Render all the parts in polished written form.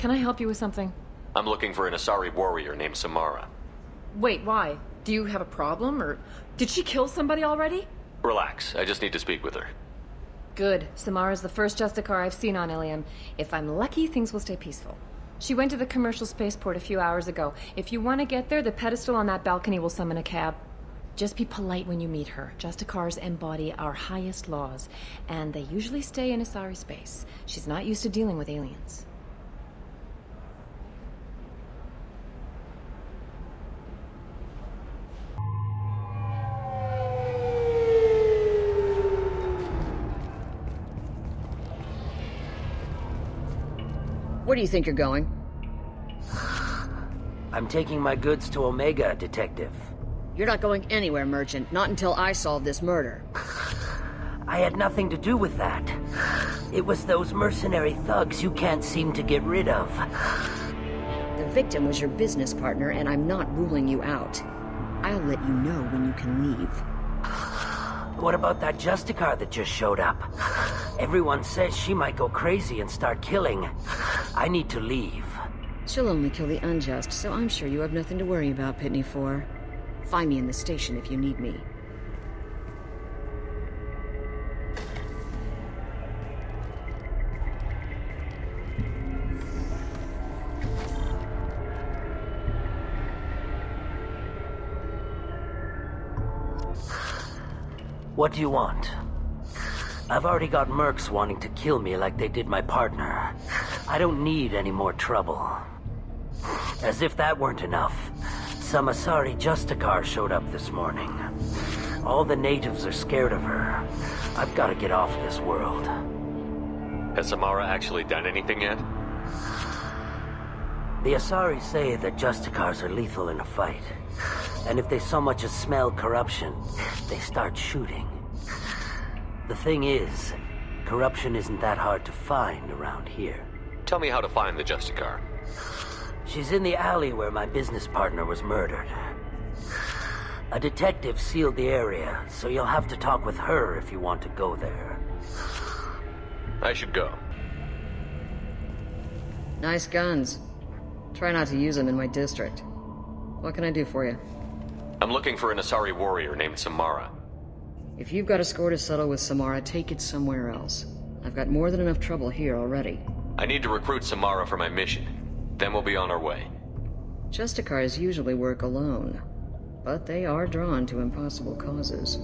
Can I help you with something? I'm looking for an Asari warrior named Samara. Wait, why? Do you have a problem, or did she kill somebody already? Relax, I just need to speak with her. Good. Samara's the first Justicar I've seen on Ilium. If I'm lucky, things will stay peaceful. She went to the commercial spaceport a few hours ago. If you want to get there, the pedestal on that balcony will summon a cab. Just be polite when you meet her. Justicars embody our highest laws, and they usually stay in Asari space. She's not used to dealing with aliens. Where do you think you're going? I'm taking my goods to Omega, Detective. You're not going anywhere, Merchant. Not until I solve this murder. I had nothing to do with that. It was those mercenary thugs you can't seem to get rid of. The victim was your business partner, and I'm not ruling you out. I'll let you know when you can leave. What about that Justicar that just showed up? Everyone says she might go crazy and start killing. I need to leave. She'll only kill the unjust, so I'm sure you have nothing to worry about, Pitney 4. Find me in the station if you need me. What do you want? I've already got mercs wanting to kill me like they did my partner. I don't need any more trouble. As if that weren't enough, some Asari Justicar showed up this morning. All the natives are scared of her. I've got to get off this world. Has Samara actually done anything yet? The Asari say that Justicars are lethal in a fight. And if they so much as smell corruption, they start shooting. The thing is, corruption isn't that hard to find around here. Tell me how to find the Justicar. She's in the alley where my business partner was murdered. A detective sealed the area, so you'll have to talk with her if you want to go there. I should go. Nice guns. Try not to use them in my district. What can I do for you? I'm looking for an Asari warrior named Samara. If you've got a score to settle with Samara, take it somewhere else. I've got more than enough trouble here already. I need to recruit Samara for my mission. Then we'll be on our way. Justicars usually work alone, but they are drawn to impossible causes.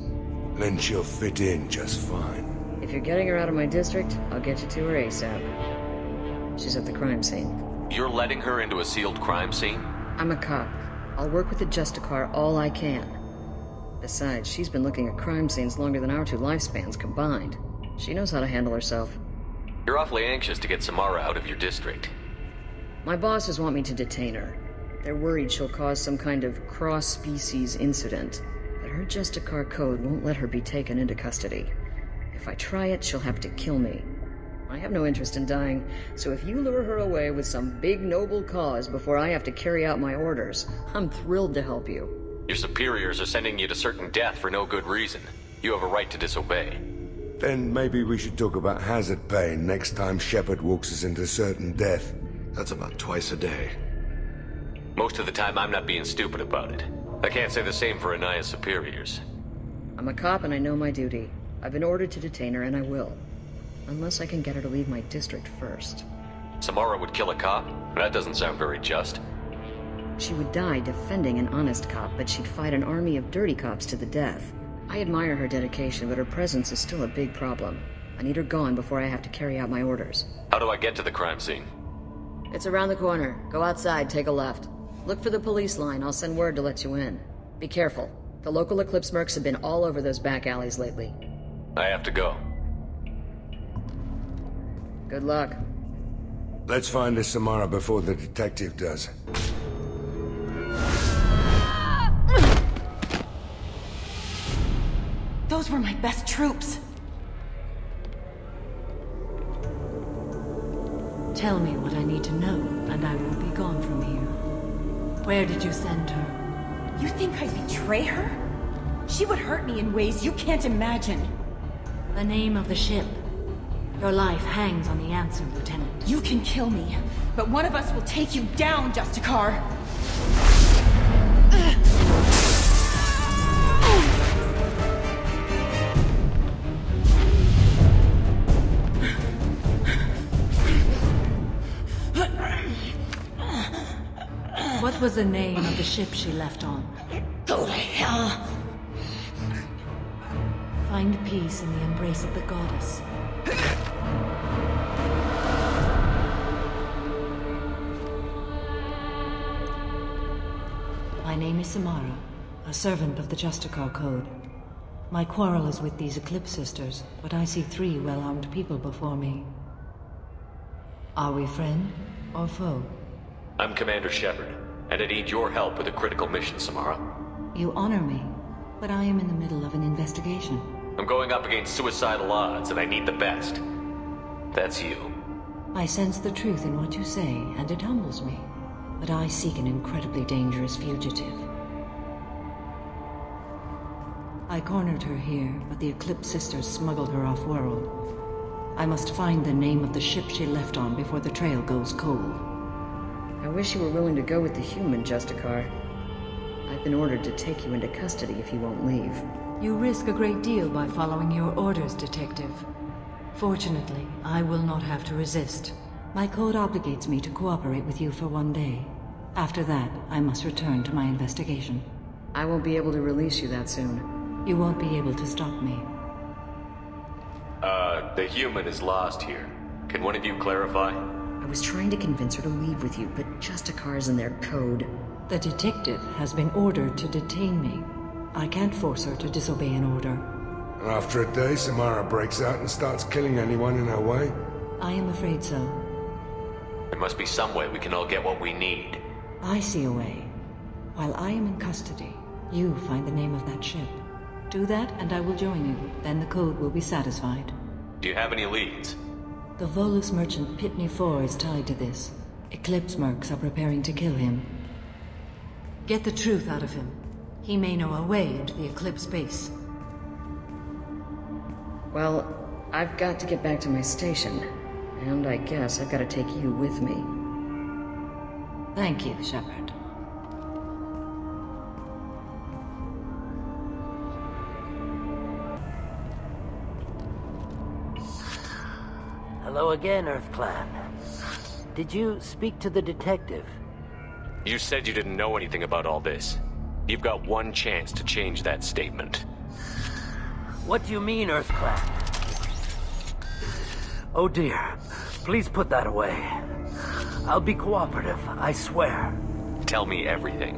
Then she'll fit in just fine. If you're getting her out of my district, I'll get you to her ASAP. She's at the crime scene. You're letting her into a sealed crime scene? I'm a cop. I'll work with the Justicar all I can. Besides, she's been looking at crime scenes longer than our two lifespans combined. She knows how to handle herself. You're awfully anxious to get Samara out of your district. My bosses want me to detain her. They're worried she'll cause some kind of cross-species incident, but her Justicar code won't let her be taken into custody. If I try it, she'll have to kill me. I have no interest in dying, so if you lure her away with some big noble cause before I have to carry out my orders, I'm thrilled to help you. Your superiors are sending you to certain death for no good reason. You have a right to disobey. Then maybe we should talk about hazard pay next time Shepard walks us into certain death. That's about twice a day. Most of the time I'm not being stupid about it. I can't say the same for Anaya's superiors. I'm a cop and I know my duty. I've been ordered to detain her and I will. Unless I can get her to leave my district first. Samara would kill a cop? That doesn't sound very just. She would die defending an honest cop, but she'd fight an army of dirty cops to the death. I admire her dedication, but her presence is still a big problem. I need her gone before I have to carry out my orders. How do I get to the crime scene? It's around the corner. Go outside, take a left. Look for the police line. I'll send word to let you in. Be careful. The local Eclipse mercs have been all over those back alleys lately. I have to go. Good luck. Let's find the Samara before the detective does. Those were my best troops. Tell me what I need to know, and I will be gone from here. Where did you send her? You think I'd betray her? She would hurt me in ways you can't imagine. The name of the ship. Your life hangs on the answer, Lieutenant. You can kill me, but one of us will take you down, Justicar! What was the name of the ship she left on? Go to hell! Find peace in the embrace of the goddess. My name is Samara, a servant of the Justicar Code. My quarrel is with these Eclipse Sisters, but I see 3 well-armed people before me. Are we friend or foe? I'm Commander Shepard, and I need your help with a critical mission, Samara. You honor me, but I am in the middle of an investigation. I'm going up against suicidal odds, and I need the best. That's you. I sense the truth in what you say, and it humbles me. But I seek an incredibly dangerous fugitive. I cornered her here, but the Eclipse Sisters smuggled her off-world. I must find the name of the ship she left on before the trail goes cold. I wish you were willing to go with the human, Justicar. I've been ordered to take you into custody if you won't leave. You risk a great deal by following your orders, Detective. Fortunately, I will not have to resist. My code obligates me to cooperate with you for 1 day. After that, I must return to my investigation. I won't be able to release you that soon. You won't be able to stop me. The human is lost here. Can one of you clarify? I was trying to convince her to leave with you, but Justicar's in their code. The detective has been ordered to detain me. I can't force her to disobey an order. And after a day, Samara breaks out and starts killing anyone in her way? I am afraid so. There must be some way we can all get what we need. I see a way. While I am in custody, you find the name of that ship. Do that and I will join you. Then the code will be satisfied. Do you have any leads? The Volus merchant Pitney 4 is tied to this. Eclipse mercs are preparing to kill him. Get the truth out of him. He may know a way into the Eclipse base. Well, I've got to get back to my station. And I guess I've got to take you with me. Thank you, Shepard. Hello again, Earth Clan. Did you speak to the detective? You said you didn't know anything about all this. You've got 1 chance to change that statement. What do you mean, Earth Clan? Oh dear. Please put that away. I'll be cooperative, I swear. Tell me everything.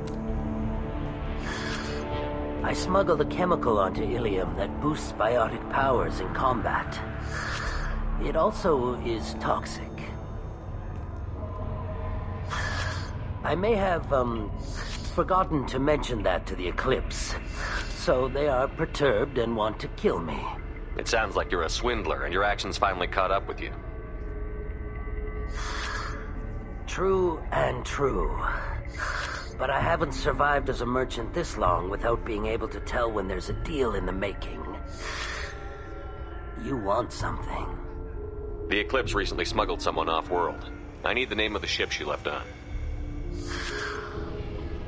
I smuggled a chemical onto Ilium that boosts biotic powers in combat. It also is toxic. I may have, forgotten to mention that to the Eclipse. So they are perturbed and want to kill me. It sounds like you're a swindler and your actions finally caught up with you. True and true. But I haven't survived as a merchant this long without being able to tell when there's a deal in the making. You want something. The Eclipse recently smuggled someone off-world. I need the name of the ship she left on.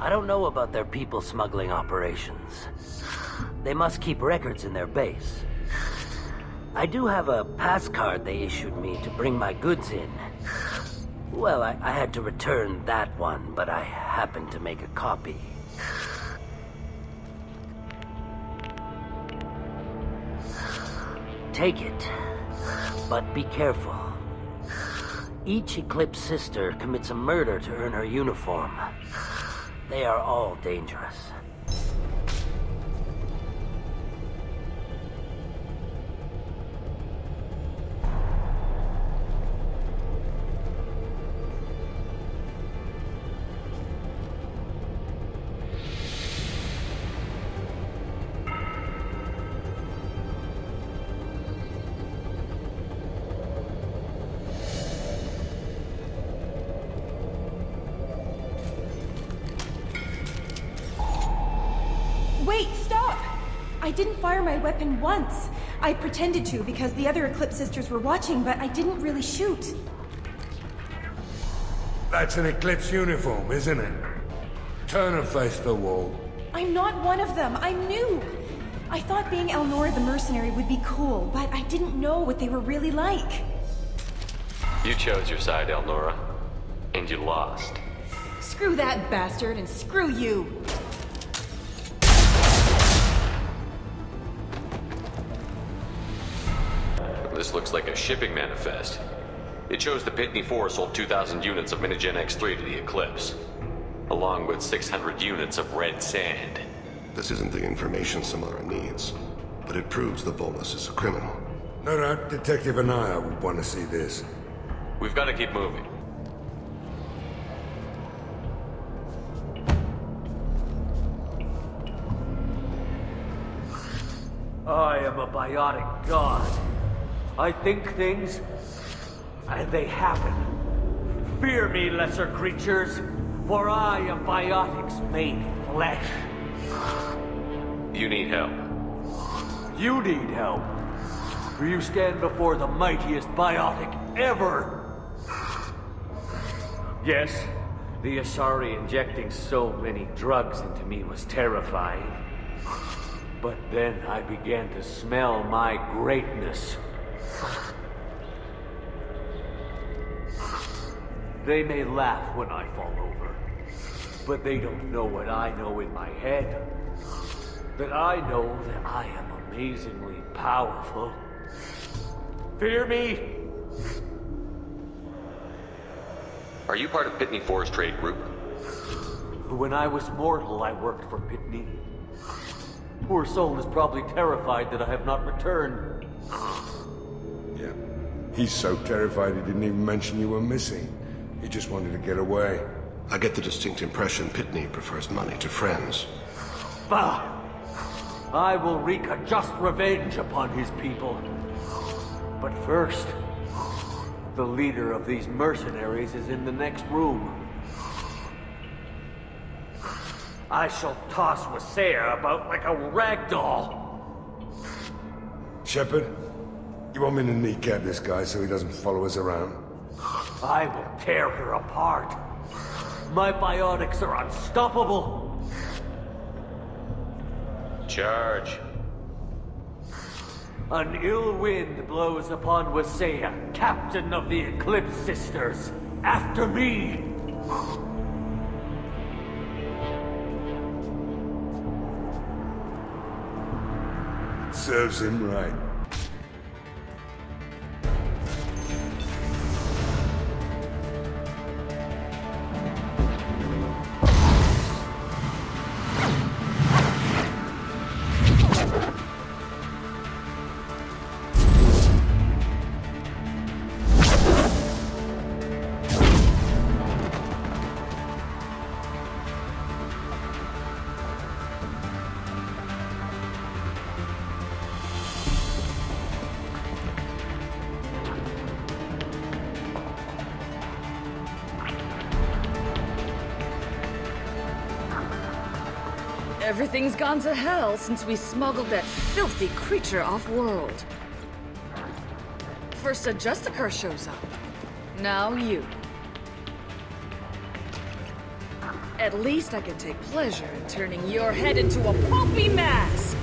I don't know about their people smuggling operations. They must keep records in their base. I do have a pass card they issued me to bring my goods in. Well, I had to return that one, but I happened to make a copy. Take it, but be careful. Each Eclipse sister commits a murder to earn her uniform. They are all dangerous. Wait, stop! I didn't fire my weapon once. I pretended to because the other Eclipse sisters were watching, but I didn't really shoot. That's an Eclipse uniform, isn't it? Turn and face the wall. I'm not one of them. I'm new. I thought being Elnora the mercenary would be cool, but I didn't know what they were really like. You chose your side, Elnora. And you lost. Screw that bastard, and screw you! This looks like a shipping manifest. It shows the Pitney 4 sold 2,000 units of Minigen X3 to the Eclipse, along with 600 units of red sand. This isn't the information Samara needs, but it proves the Volus is a criminal. No doubt Detective Anaya would want to see this. We've got to keep moving. I am a biotic god. I think things, and they happen. Fear me, lesser creatures, for I am biotics made flesh. You need help. You need help, for you stand before the mightiest biotic ever. Yes, the Asari injecting so many drugs into me was terrifying. But then I began to smell my greatness. They may laugh when I fall over, but they don't know what I know in my head. That I know that I am amazingly powerful. Fear me? Are you part of Pitney 4's trade group? When I was mortal, I worked for Pitney. Poor soul is probably terrified that I have not returned. Yeah. He's so terrified he didn't even mention you were missing. He just wanted to get away. I get the distinct impression Pitney prefers money to friends. Bah! I will wreak a just revenge upon his people. But first, the leader of these mercenaries is in the next room. I shall toss Wasea about like a rag doll. Shepard, you want me to kneecap this guy so he doesn't follow us around? I will tear her apart. My biotics are unstoppable. Charge. An ill wind blows upon Wasea, captain of the Eclipse Sisters. After me! Serves him right. Everything's gone to hell since we smuggled that filthy creature off-world. First a Justicar shows up. Now you. At least I can take pleasure in turning your head into a pulpy mass!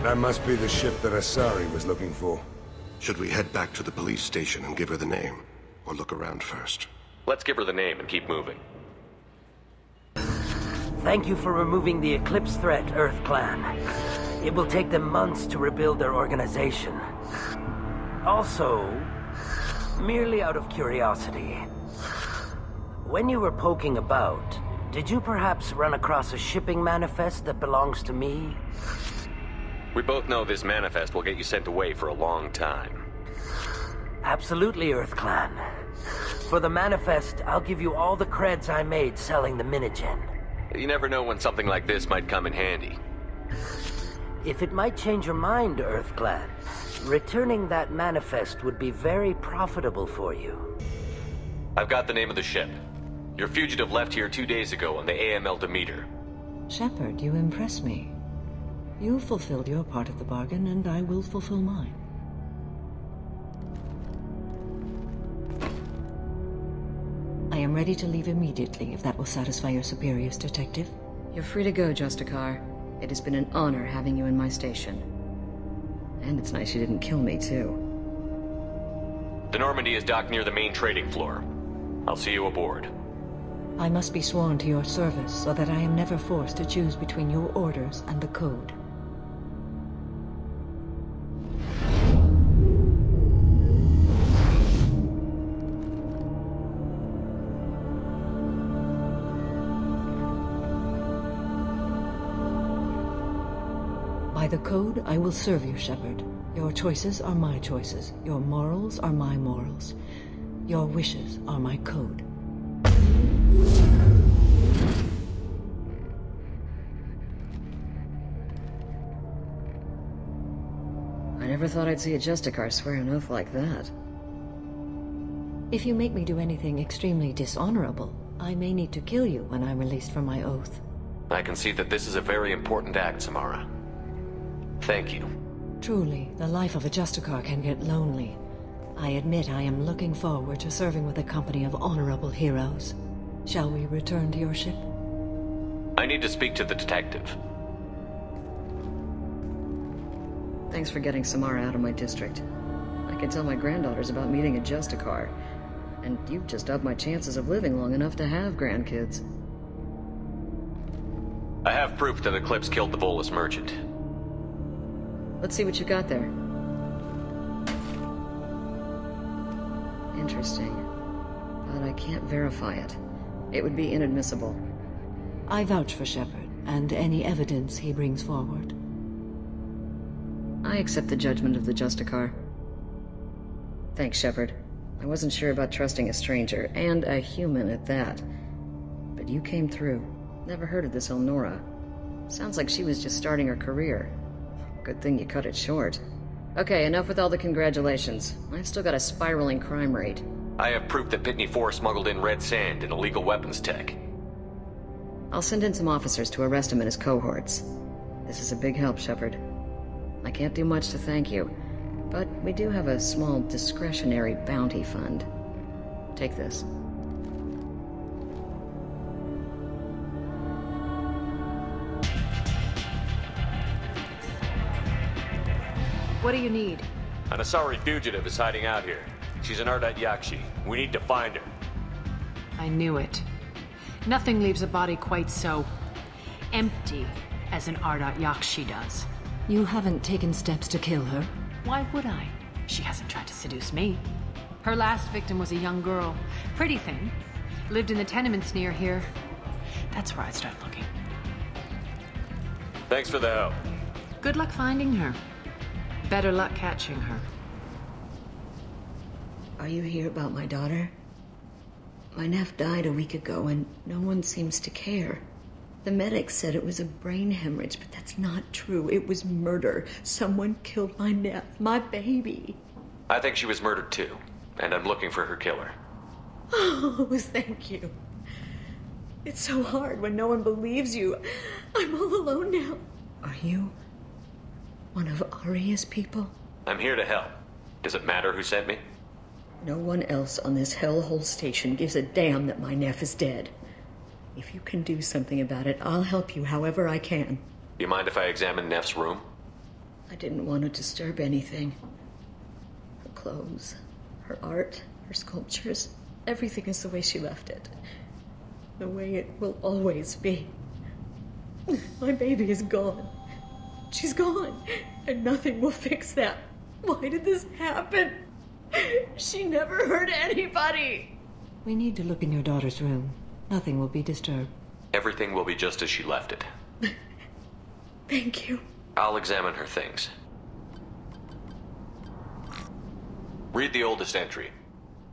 That must be the ship that Asari was looking for. Should we head back to the police station and give her the name? Or look around first? Let's give her the name and keep moving. Thank you for removing the Eclipse threat, Earth Clan. It will take them months to rebuild their organization. Also, merely out of curiosity, when you were poking about, did you perhaps run across a shipping manifest that belongs to me? We both know this manifest will get you sent away for a long time. Absolutely, Earth Clan. For the manifest, I'll give you all the creds I made selling the Minigen. You never know when something like this might come in handy. If it might change your mind, Earth Clan, returning that manifest would be very profitable for you. I've got the name of the ship. Your fugitive left here 2 days ago on the AML Demeter. Shepard, you impress me. You fulfilled your part of the bargain, and I will fulfill mine. am ready to leave immediately if that will satisfy your superiors, Detective. You're free to go, Justicar. It has been an honor having you in my station. And it's nice you didn't kill me, too. The Normandy is docked near the main trading floor. I'll see you aboard. I must be sworn to your service so that I am never forced to choose between your orders and the Code. By the Code, I will serve you, Shepard. Your choices are my choices. Your morals are my morals. Your wishes are my code. I never thought I'd see a Justicar swear an oath like that. If you make me do anything extremely dishonorable, I may need to kill you when I'm released from my oath. I can see that this is a very important act, Samara. Thank you. Truly, the life of a Justicar can get lonely. I admit I am looking forward to serving with a company of honorable heroes. Shall we return to your ship? I need to speak to the detective. Thanks for getting Samara out of my district. I can tell my granddaughters about meeting a Justicar. And you've just upped my chances of living long enough to have grandkids. I have proof that Eclipse killed the Volus merchant. Let's see what you got there. Interesting. But I can't verify it. It would be inadmissible. I vouch for Shepard, and any evidence he brings forward. I accept the judgment of the Justicar. Thanks, Shepard. I wasn't sure about trusting a stranger, and a human at that. But you came through. Never heard of this Elnora. Sounds like she was just starting her career. Good thing you cut it short. Okay, enough with all the congratulations. I've still got a spiraling crime rate. I have proof that Pitney 4 smuggled in red sand and illegal weapons tech. I'll send in some officers to arrest him and his cohorts. This is a big help, Shepard. I can't do much to thank you, but we do have a small discretionary bounty fund. Take this. What do you need? An Asari fugitive is hiding out here. She's an Ardat-Yakshi. We need to find her. I knew it. Nothing leaves a body quite so empty as an Ardat-Yakshi does. You haven't taken steps to kill her? Why would I? She hasn't tried to seduce me. Her last victim was a young girl. Pretty thing. Lived in the tenements near here. That's where I'd start looking. Thanks for the help. Good luck finding her. Better luck catching her. Are you here about my daughter? My nephew died a week ago and no one seems to care. The medics said it was a brain hemorrhage, but that's not true. It was murder. Someone killed my nephew, my baby. I think she was murdered too, and I'm looking for her killer. Oh, thank you. It's so hard when no one believes you. I'm all alone now. Are you one of Aria's people? I'm here to help. Does it matter who sent me? No one else on this hellhole station gives a damn that my nephew is dead. If you can do something about it, I'll help you however I can. You mind if I examine Neff's room? I didn't want to disturb anything. Her clothes, her art, her sculptures, everything is the way she left it. The way it will always be. My baby is gone. She's gone, and nothing will fix that. Why did this happen? She never hurt anybody. We need to look in your daughter's room. Nothing will be disturbed. Everything will be just as she left it. Thank you. I'll examine her things. Read the oldest entry.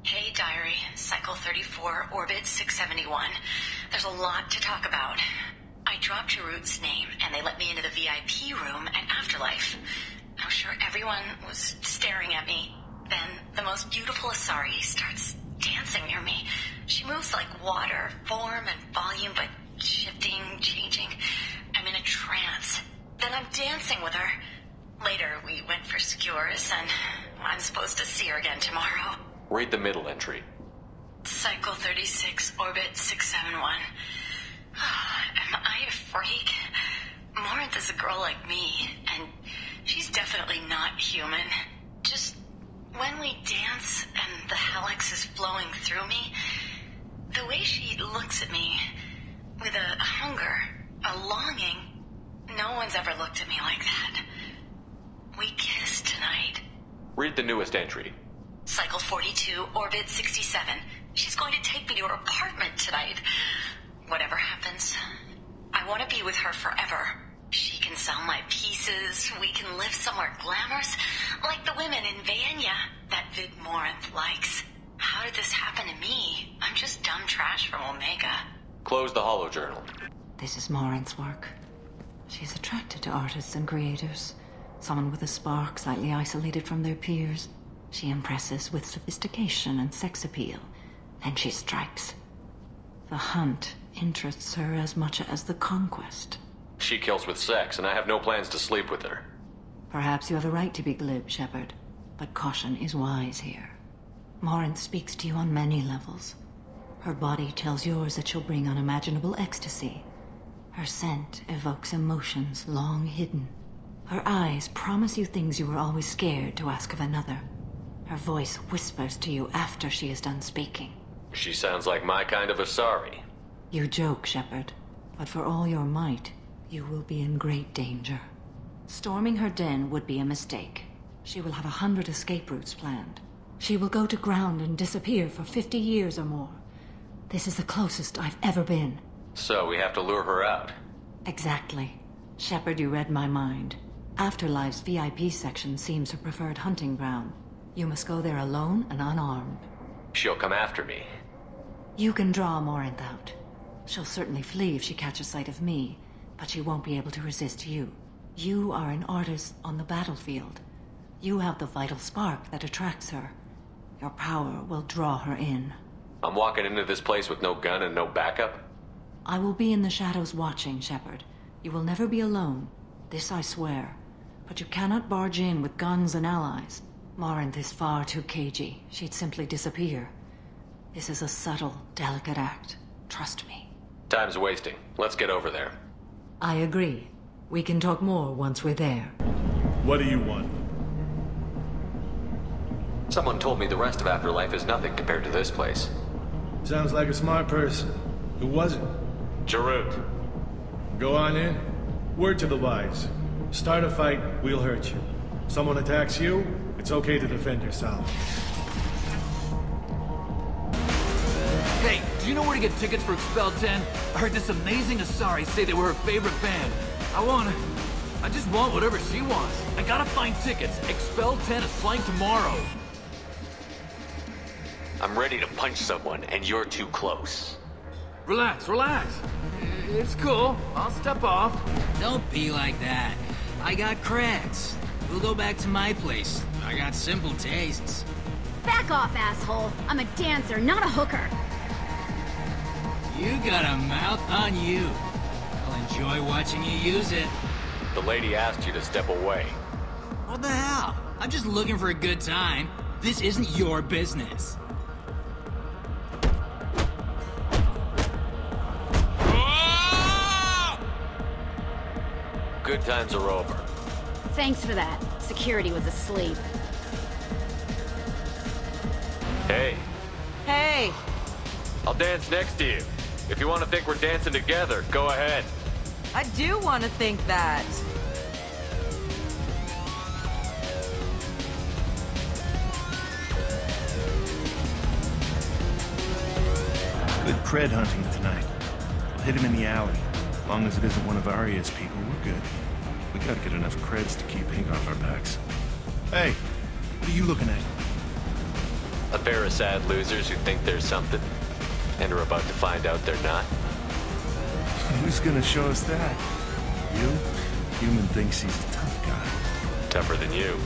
Hey, Diary. Cycle 34, Orbit 671. There's a lot to talk about. I dropped Jarut's name, and they let me into the VIP room at Afterlife. I'm sure everyone was staring at me. Then the most beautiful Asari starts dancing near me. She moves like water, form and volume, but shifting, changing. I'm in a trance. Then I'm dancing with her. Later, we went for skewers, and I'm supposed to see her again tomorrow. Read the middle entry. Cycle 36, Orbit 671. Am I a freak? Morinth is a girl like me, and she's definitely not human. Just when we dance and the helix is flowing through me, the way she looks at me with a hunger, a longing, no one's ever looked at me like that. We kissed tonight. Read the newest entry. Cycle 42, Orbit 67. She's going to take me to her apartment tonight. Whatever happens, I want to be with her forever. She can sell my pieces, we can live somewhere glamorous, like the women in Vanya that Vid Morinth likes. How did this happen to me? I'm just dumb trash from Omega. Close the holojournal. This is Morinth's work. She's attracted to artists and creators. Someone with a spark, slightly isolated from their peers. She impresses with sophistication and sex appeal. And she strikes. The hunt interests her as much as the conquest. She kills with sex, and I have no plans to sleep with her. Perhaps you have a right to be glib, Shepard. But caution is wise here. Morinth speaks to you on many levels. Her body tells yours that she'll bring unimaginable ecstasy. Her scent evokes emotions long hidden. Her eyes promise you things you were always scared to ask of another. Her voice whispers to you after she is done speaking. She sounds like my kind of Asari. You joke, Shepard, but for all your might, you will be in great danger. Storming her den would be a mistake. She will have 100 escape routes planned. She will go to ground and disappear for 50 years or more. This is the closest I've ever been. So we have to lure her out. Exactly. Shepard, you read my mind. Afterlife's VIP section seems her preferred hunting ground. You must go there alone and unarmed. She'll come after me. You can draw Morinth out. She'll certainly flee if she catches sight of me, but she won't be able to resist you. You are an artist on the battlefield. You have the vital spark that attracts her. Your power will draw her in. I'm walking into this place with no gun and no backup? I will be in the shadows watching, Shepard. You will never be alone. This I swear. But you cannot barge in with guns and allies. Morinth is far too cagey. She'd simply disappear. This is a subtle, delicate act. Trust me. Time's wasting. Let's get over there. I agree. We can talk more once we're there. What do you want? Someone told me the rest of Afterlife is nothing compared to this place. Sounds like a smart person. Who was it? Jarut. Go on in. Word to the wise. Start a fight, we'll hurt you. Someone attacks you, it's okay to defend yourself. Hey, do you know where to get tickets for Expel 10? I heard this amazing Asari say they were her favorite band. I just want whatever she wants. I gotta find tickets. Expel 10 is flying tomorrow. I'm ready to punch someone, and you're too close. Relax, relax. It's cool. I'll step off. Don't be like that. I got creds. We'll go back to my place. I got simple tastes. Back off, asshole. I'm a dancer, not a hooker. You got a mouth on you. I'll enjoy watching you use it. The lady asked you to step away. What the hell? I'm just looking for a good time. This isn't your business. Good times are over. Thanks for that. Security was asleep. Hey. Hey! I'll dance next to you. If you want to think we're dancing together, go ahead. I do want to think that. Good cred hunting tonight. We'll hit him in the alley. As long as it isn't one of Arya's people, we're good. We gotta get enough creds to keep ink off our backs. Hey, what are you looking at? A pair of sad losers who think there's something, and are about to find out they're not. Who's gonna show us that? You? Human thinks he's a tough guy. Tougher than you.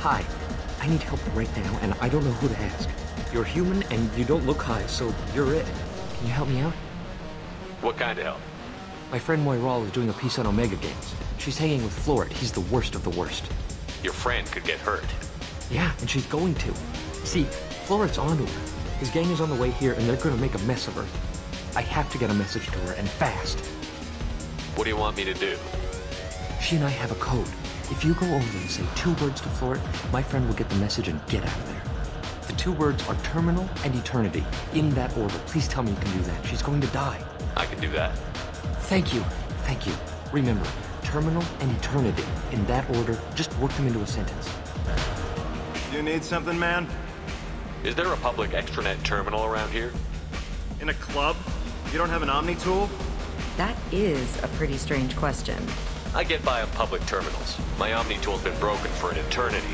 Hi. I need help right now, and I don't know who to ask. You're human, and you don't look high, so you're it. Can you help me out? What kind of help? My friend Moiral is doing a piece on Omega Games. She's hanging with Floret. He's the worst of the worst. Your friend could get hurt. Yeah, and she's going to. See, Floret's onto her. His gang is on the way here, and they're gonna make a mess of her. I have to get a message to her, and fast. What do you want me to do? She and I have a code. If you go over and say 2 words to Floret, my friend will get the message and get out of there. The 2 words are terminal and eternity. In that order. Please tell me you can do that. She's going to die. I can do that. Thank you. Thank you. Remember, terminal and eternity. In that order, just work them into a sentence. You need something, man? Is there a public extranet terminal around here? In a club? You don't have an Omni tool? That is a pretty strange question. I get by on public terminals. My Omni tool's been broken for an eternity.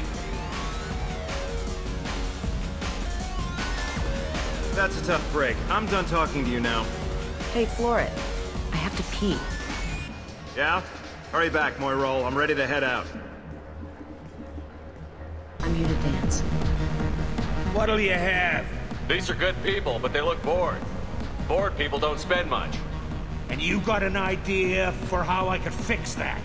That's a tough break. I'm done talking to you now. Hey, Floret. I have to pee. Yeah? Hurry back, Moiral. I'm ready to head out. I'm here to dance. What'll you have? These are good people, but they look bored. Bored people don't spend much. And you got an idea for how I could fix that?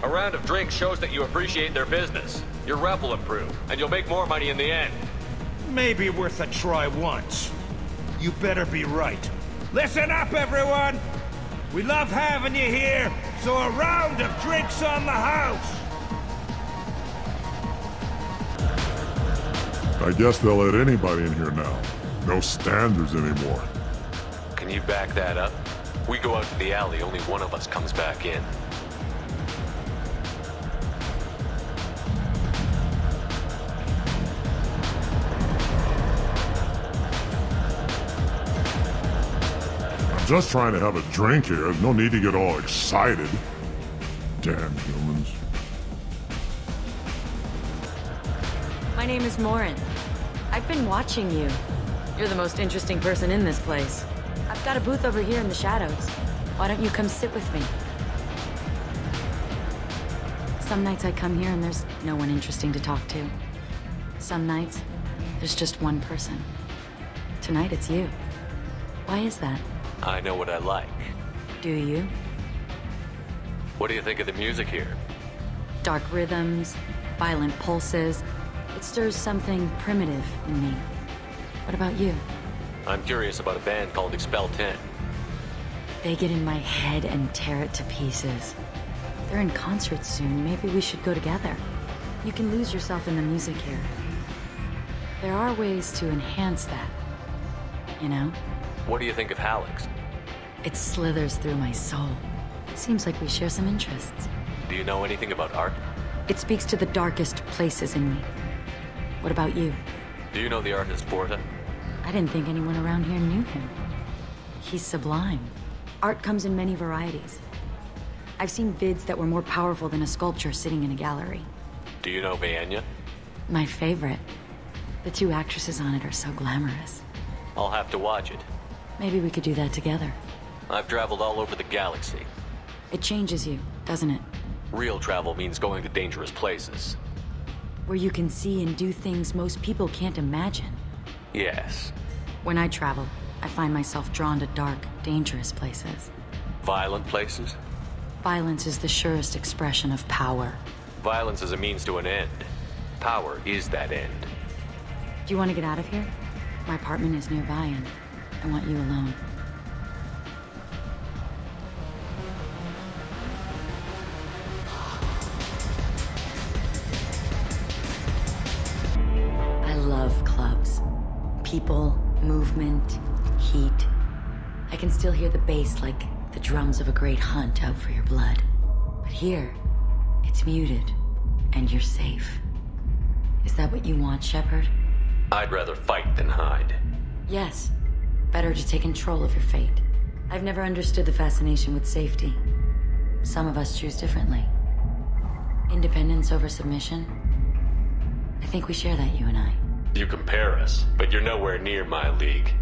A round of drinks shows that you appreciate their business. Your rep will improve, and you'll make more money in the end. Maybe worth a try once. You better be right. Listen up, everyone! We love having you here, so a round of drinks on the house! I guess they'll let anybody in here now. No standards anymore. Can you back that up? We go out to the alley, only one of us comes back in. I'm just trying to have a drink here. There's no need to get all excited. Damn humans. My name is Morin. I've been watching you. You're the most interesting person in this place. I've got a booth over here in the shadows. Why don't you come sit with me? Some nights I come here and there's no one interesting to talk to. Some nights, there's just one person. Tonight it's you. Why is that? I know what I like. Do you? What do you think of the music here? Dark rhythms, violent pulses. It stirs something primitive in me. What about you? I'm curious about a band called Expel 10. They get in my head and tear it to pieces. They're in concert soon. Maybe we should go together. You can lose yourself in the music here. There are ways to enhance that. You know? What do you think of Hallex? It slithers through my soul. Seems like we share some interests. Do you know anything about art? It speaks to the darkest places in me. What about you? Do you know the artist Porta? I didn't think anyone around here knew him. He's sublime. Art comes in many varieties. I've seen vids that were more powerful than a sculpture sitting in a gallery. Do you know Vaenya? My favorite. The 2 actresses on it are so glamorous. I'll have to watch it. Maybe we could do that together. I've traveled all over the galaxy. It changes you, doesn't it? Real travel means going to dangerous places. Where you can see and do things most people can't imagine. Yes. When I travel, I find myself drawn to dark, dangerous places. Violent places? Violence is the surest expression of power. Violence is a means to an end. Power is that end. Do you want to get out of here? My apartment is nearby and I want you alone. I love clubs. People, movement, heat. I can still hear the bass like the drums of a great hunt out for your blood. But here, it's muted, and you're safe. Is that what you want, Shepard? I'd rather fight than hide. Yes. Better to take control of your fate. I've never understood the fascination with safety. Some of us choose differently. Independence over submission? I think we share that, you and I. You compare us, but you're nowhere near my league.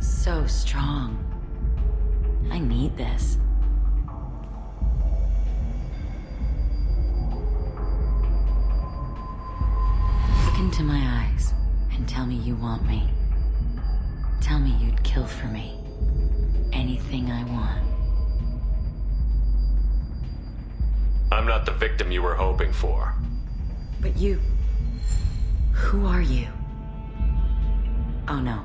So strong. I need this. Look into my eyes and tell me you want me. Tell me you'd kill for me. anything I want. I'm not the victim you were hoping for. But you... Who are you? Oh no.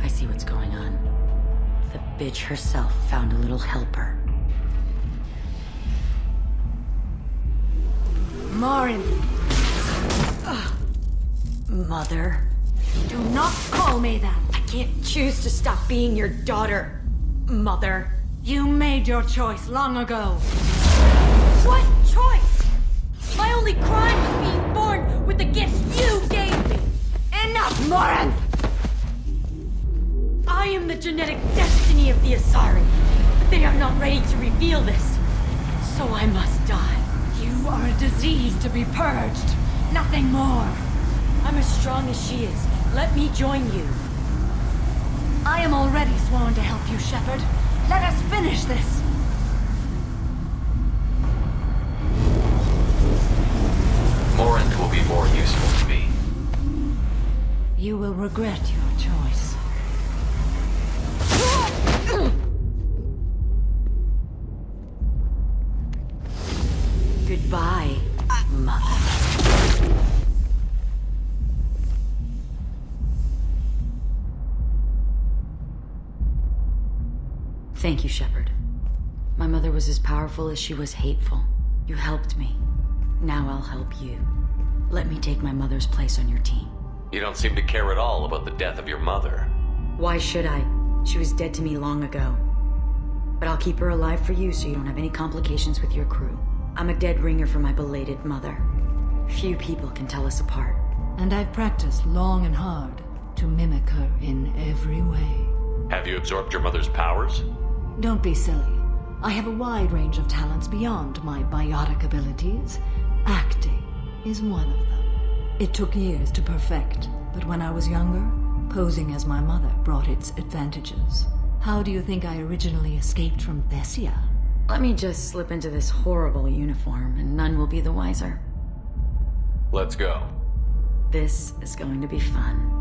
I see what's going on. The bitch herself found a little helper. Morin! Mother? Do not call me that! I can't choose to stop being your daughter, Mother. You made your choice long ago. What choice? My only crime was being born with the gifts you gave me! Enough, Morin! I am the genetic destiny of the Asari, but they are not ready to reveal this. So I must die. You are a disease to be purged. Nothing more. I'm as strong as she is. Let me join you. I am already sworn to help you, Shepard. Let us finish this. Morinth will be more useful to me. You will regret your choice. Goodbye, Mother. Thank you, Shepard. My mother was as powerful as she was hateful. You helped me. Now I'll help you. Let me take my mother's place on your team. You don't seem to care at all about the death of your mother. Why should I? She was dead to me long ago. But I'll keep her alive for you so you don't have any complications with your crew. I'm a dead ringer for my belated mother. Few people can tell us apart. And I've practiced long and hard to mimic her in every way. Have you absorbed your mother's powers? Don't be silly. I have a wide range of talents beyond my biotic abilities. Acting is one of them. It took years to perfect, but when I was younger, posing as my mother brought its advantages. How do you think I originally escaped from Thessia? Let me just slip into this horrible uniform, and none will be the wiser. Let's go. This is going to be fun.